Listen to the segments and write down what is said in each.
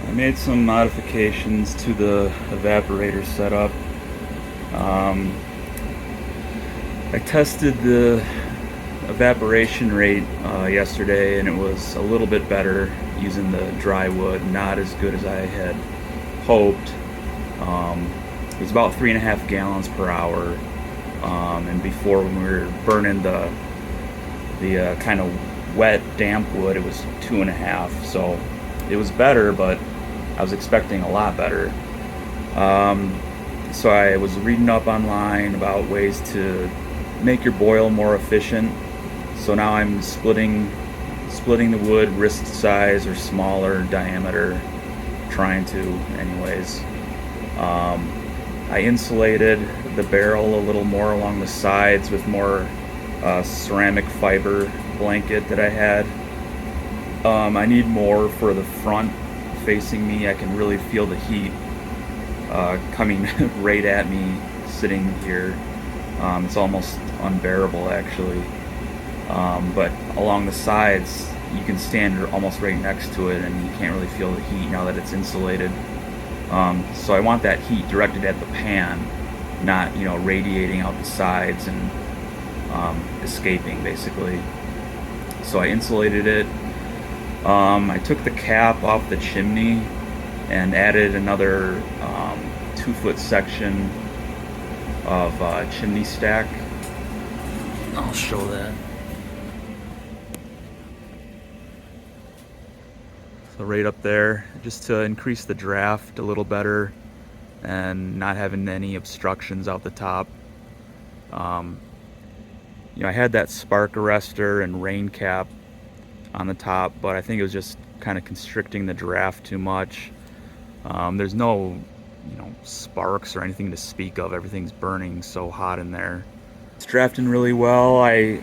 I made some modifications to the evaporator setup. Um, I tested the evaporation rate yesterday, and it was a little bit better using the dry wood, not as good as I had hoped. It was about 3.5 gallons per hour, and before, when we were burning the kind of wet, damp wood, it was 2.5. So it was better, but I was expecting a lot better. So I was reading up online about ways to make your boil more efficient. So now I'm splitting the wood wrist size or smaller diameter, trying to anyways. I insulated the barrel a little more along the sides with more ceramic fiber blanket that I had. I need more for the front facing me. I can really feel the heat coming right at me sitting here. It's almost unbearable, actually. But along the sides, you can stand almost right next to it, and you can't really feel the heat now that it's insulated. So I want that heat directed at the pan, not radiating out the sides and escaping, basically. So I insulated it. I took the cap off the chimney and added another 2-foot section of chimney stack. I'll show that. So right up there, just to increase the draft a little better and not having any obstructions out the top. I had that spark arrestor and rain cap on the top, but I think it was just kind of constricting the draft too much. There's no sparks or anything to speak of. Everything's burning so hot in there. It's drafting really well. I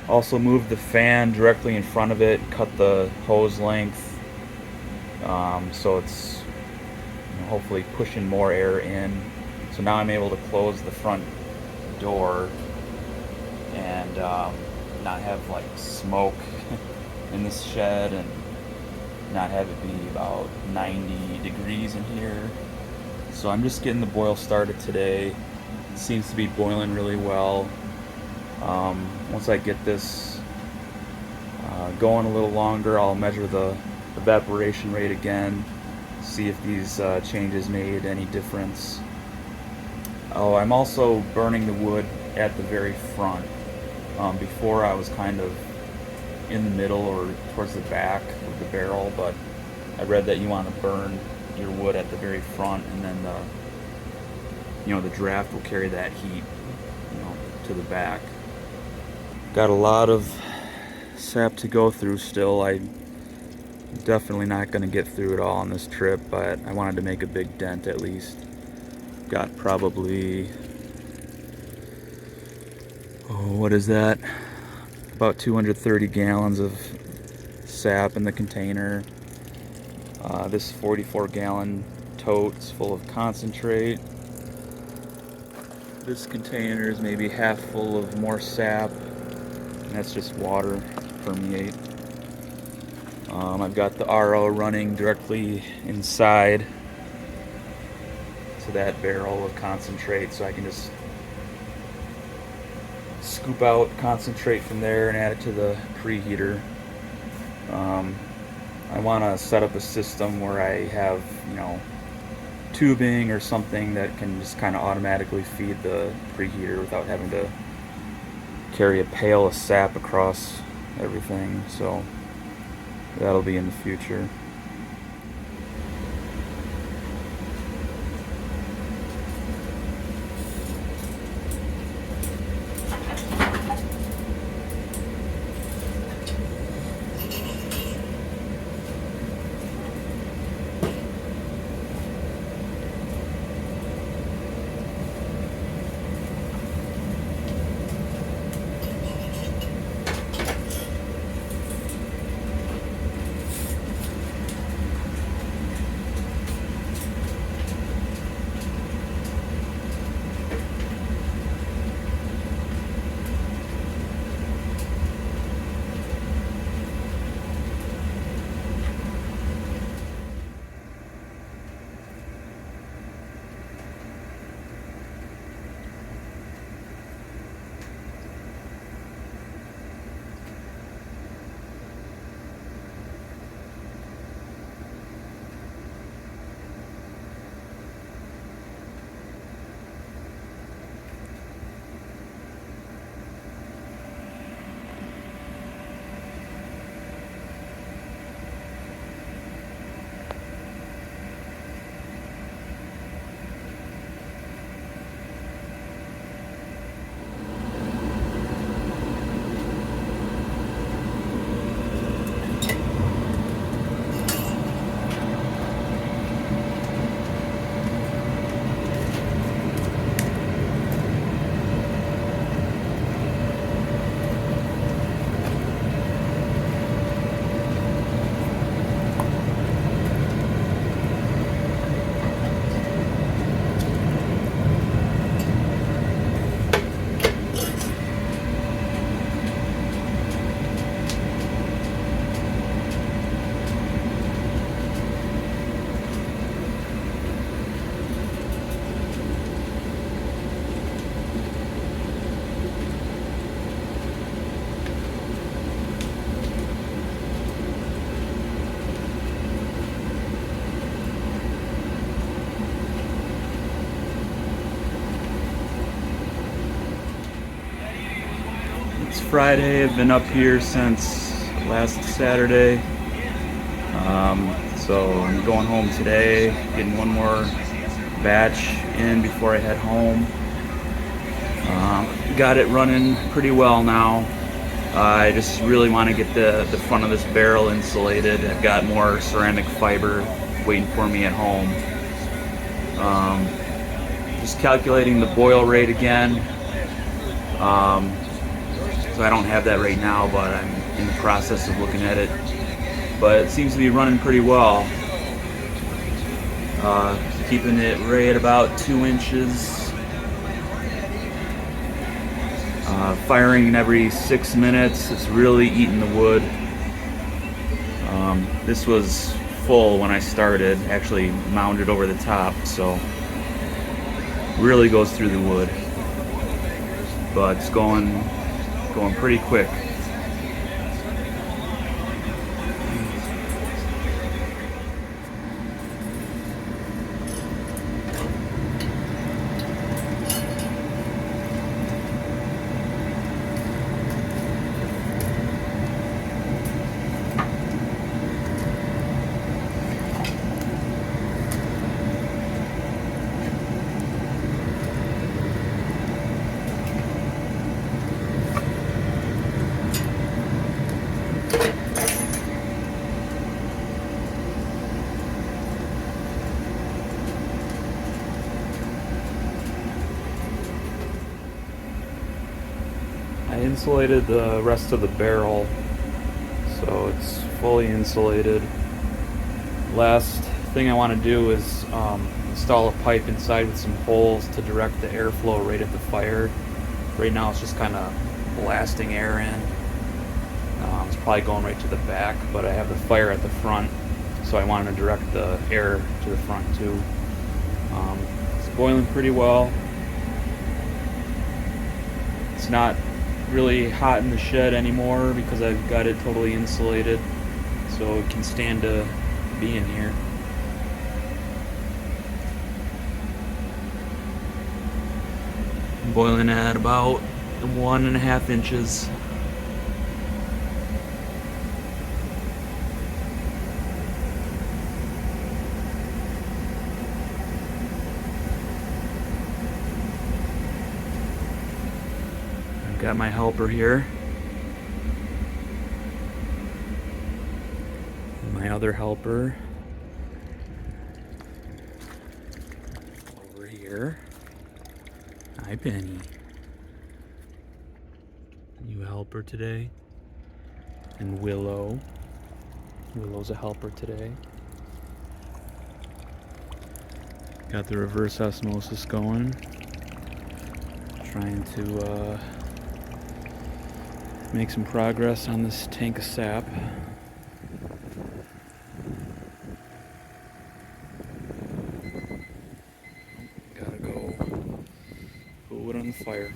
also moved the fan directly in front of it, cut the hose length, so it's hopefully pushing more air in. So now I'm able to close the front door and not have like smoke in this shed, and not have it be about 90 degrees in here. So I'm just getting the boil started today. It seems to be boiling really well. Once I get this going a little longer, I'll measure the evaporation rate again, see if these changes made any difference. Oh, I'm also burning the wood at the very front. Before I was kind of in the middle or towards the back of the barrel, but I read that you want to burn your wood at the very front, and then the draft will carry that heat to the back. Got a lot of sap to go through still. I'm definitely not going to get through it all on this trip, but I wanted to make a big dent at least. Got probably, what is that? About 230 gallons of sap in the container. This 44-gallon tote's full of concentrate. This container is maybe half full of more sap, and that's just water permeate. I've got the RO running directly inside to that barrel of concentrate, so I can just scoop out concentrate from there and add it to the preheater. I want to set up a system where I have, tubing or something that can just kind of automatically feed the preheater without having to carry a pail of sap across everything. So that'll be in the future. Friday. I've been up here since last Saturday. So I'm going home today, getting one more batch in before I head home. Got it running pretty well now. I just really want to get the front of this barrel insulated. I've got more ceramic fiber waiting for me at home. Just calculating the boil rate again. So I don't have that right now, but I'm in the process of looking at it. But it seems to be running pretty well. Keeping it right at about 2 inches. Firing every 6 minutes. It's really eating the wood. This was full when I started, actually mounted over the top, so really goes through the wood. But it's going pretty quick. I insulated the rest of the barrel, so it's fully insulated. Last thing I want to do is install a pipe inside with some holes to direct the airflow right at the fire. Right now it's just kind of blasting air in. It's probably going right to the back, but I have the fire at the front, so I wanted to direct the air to the front too. It's boiling pretty well. It's not really hot in the shed anymore because I've got it totally insulated, so it can stand to be in here. Boiling at about 1.5 inches. Got my helper here. My other helper over here. Hi, Penny. New helper today. And Willow. Willow's a helper today. Got the reverse osmosis going. Trying to make some progress on this tank of sap. Gotta go put wood on the fire.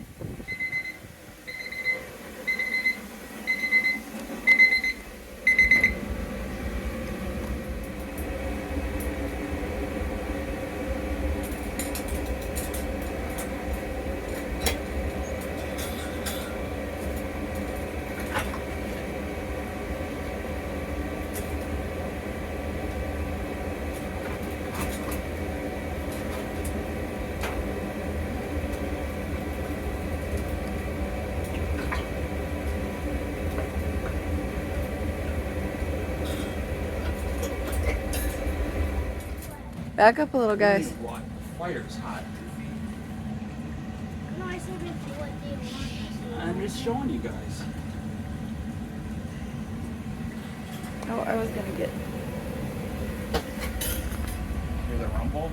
Back up a little, guys. What? The fire's hot. No, I said what they want. I'm just showing you guys. Oh, I was gonna get. Hear the rumble?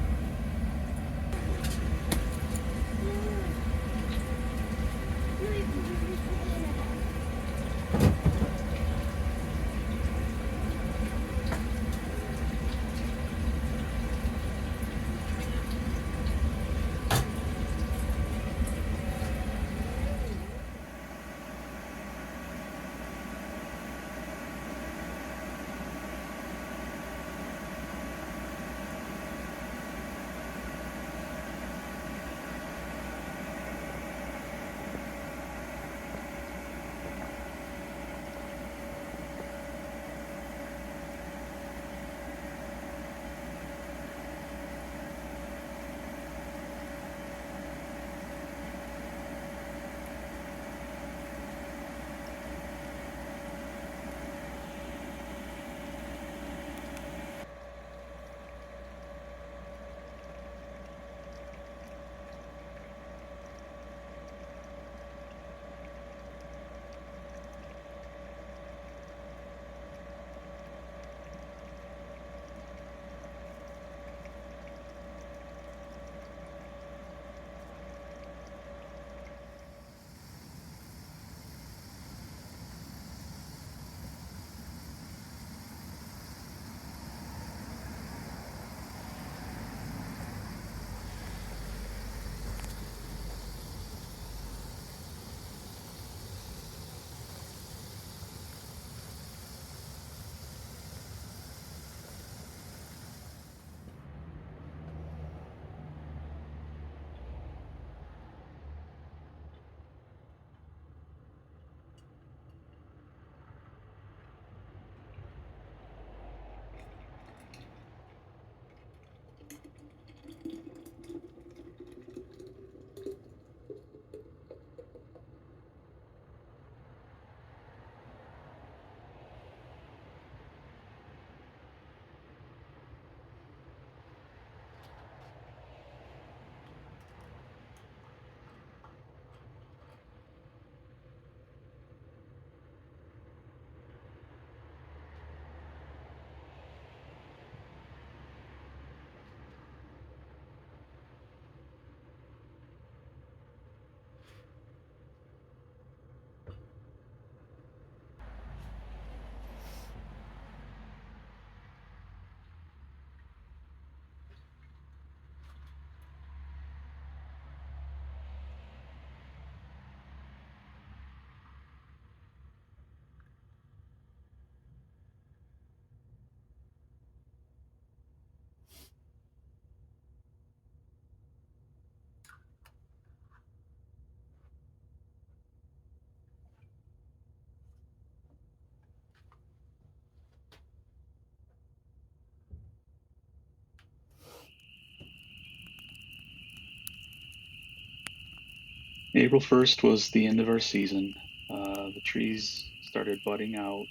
April 1st was the end of our season. The trees started budding out,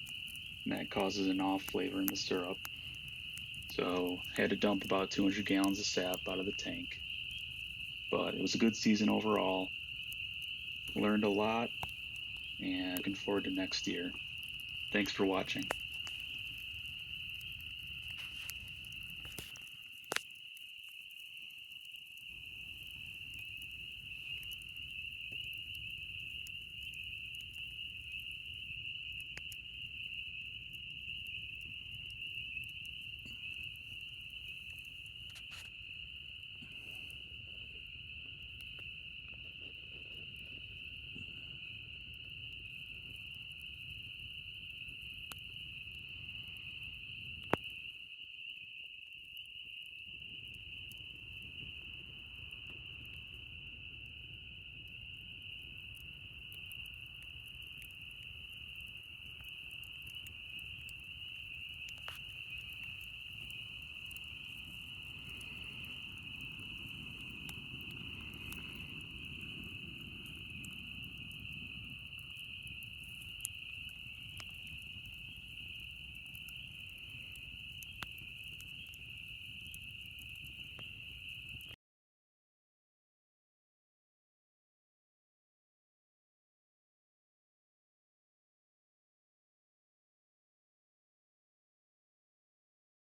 and that causes an off flavor in the syrup. So had to dump about 200 gallons of sap out of the tank. But it was a good season overall. Learned a lot, and looking forward to next year. Thanks for watching.